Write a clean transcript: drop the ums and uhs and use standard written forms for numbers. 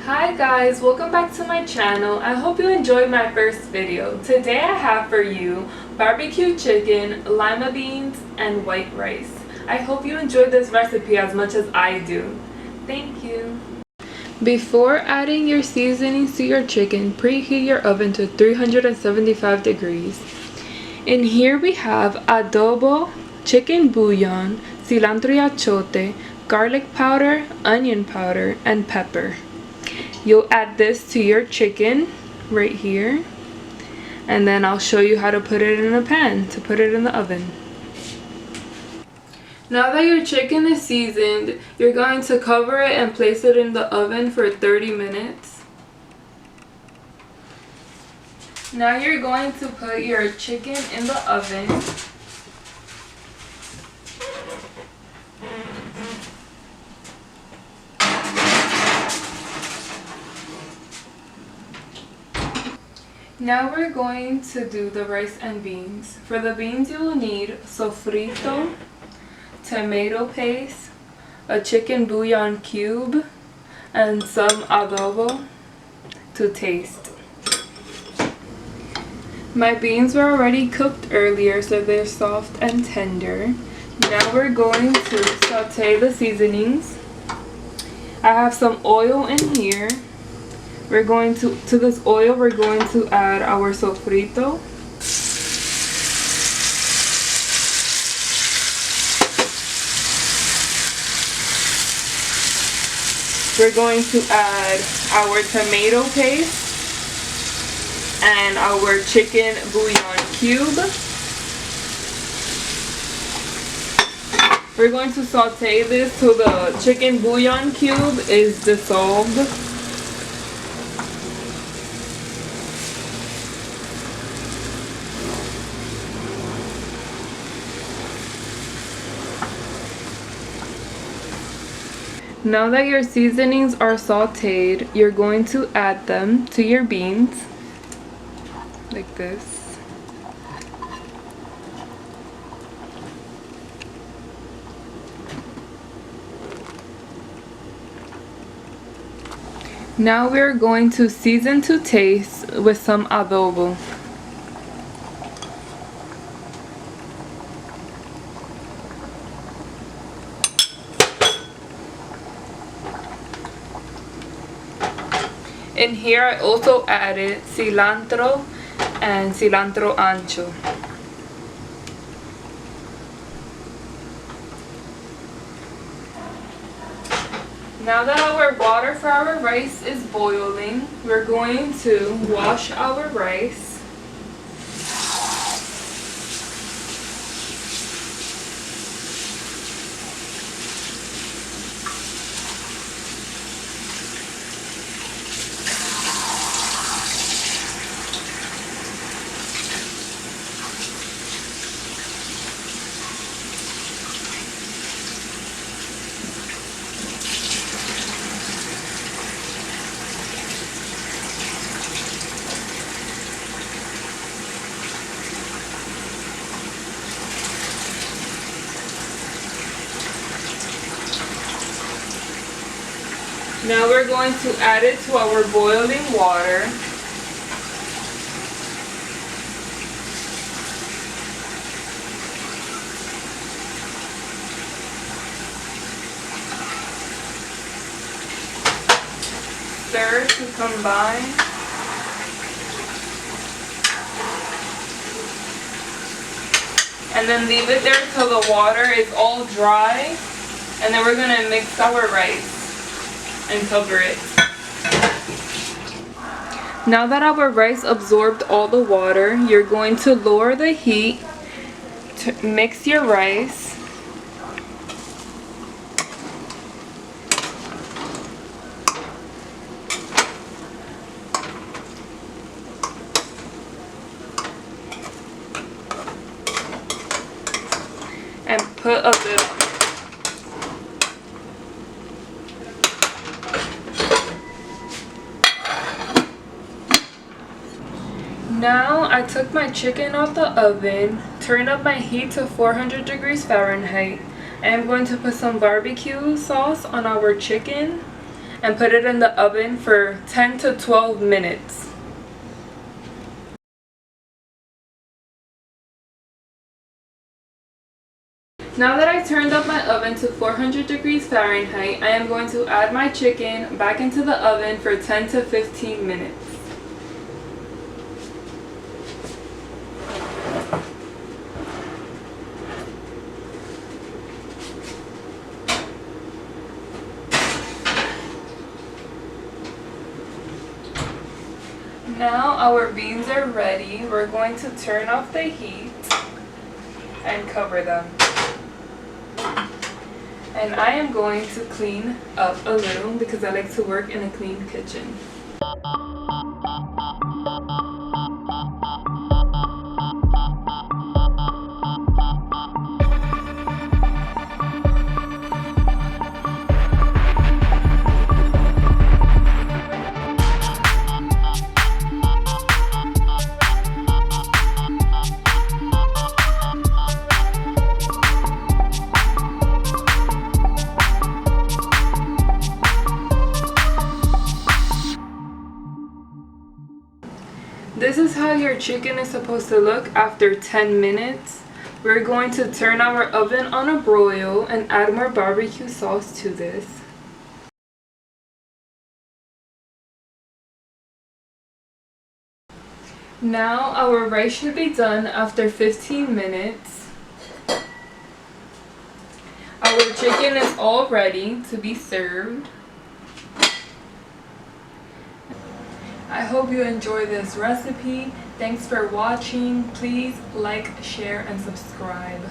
Hi guys, welcome back to my channel. I hope you enjoyed my first video. Today I have for you barbecue chicken, lima beans, and white rice. I hope you enjoyed this recipe as much as I do. Thank you. Before adding your seasonings to your chicken, preheat your oven to 375 degrees. In here we have adobo, chicken bouillon, cilantro y achiote, garlic powder, onion powder, and pepper. You'll add this to your chicken right here, and then I'll show you how to put it in a pan to put it in the oven. Now that your chicken is seasoned, you're going to cover it and place it in the oven for 30 minutes. Now you're going to put your chicken in the oven. Now we're going to do the rice and beans. For the beans you will need sofrito, tomato paste, a chicken bouillon cube, and some adobo to taste. My beans were already cooked earlier, so they're soft and tender. Now we're going to saute the seasonings. I have some oil in here. We're going to this oil, we're going to add our sofrito. We're going to add our tomato paste and our chicken bouillon cube. We're going to saute this till the chicken bouillon cube is dissolved. Now that your seasonings are sauteed, you're going to add them to your beans, like this. Now we're going to season to taste with some adobo. In here I also added cilantro and cilantro ancho. Now that our water for our rice is boiling, we're going to wash our rice. Now we're going to add it to our boiling water. Stir to combine. And then leave it there till the water is all dry. And then we're going to mix our rice and cover it. Now that our rice absorbed all the water, you're going to lower the heat to mix your rice. And put a lid on it. Now I took my chicken out the oven, turned up my heat to 400 degrees Fahrenheit. I am going to put some barbecue sauce on our chicken and put it in the oven for 10 to 12 minutes. Now that I turned up my oven to 400 degrees Fahrenheit, I am going to add my chicken back into the oven for 10 to 15 minutes. Now our beans are ready. We're going to turn off the heat and cover them. And I am going to clean up a little because I like to work in a clean kitchen. This is how your chicken is supposed to look after 10 minutes. We're going to turn our oven on a broil and add more barbecue sauce to this. Now our rice should be done after 15 minutes. Our chicken is all ready to be served. I hope you enjoy this recipe. Thanks for watching. Please like, share, and subscribe.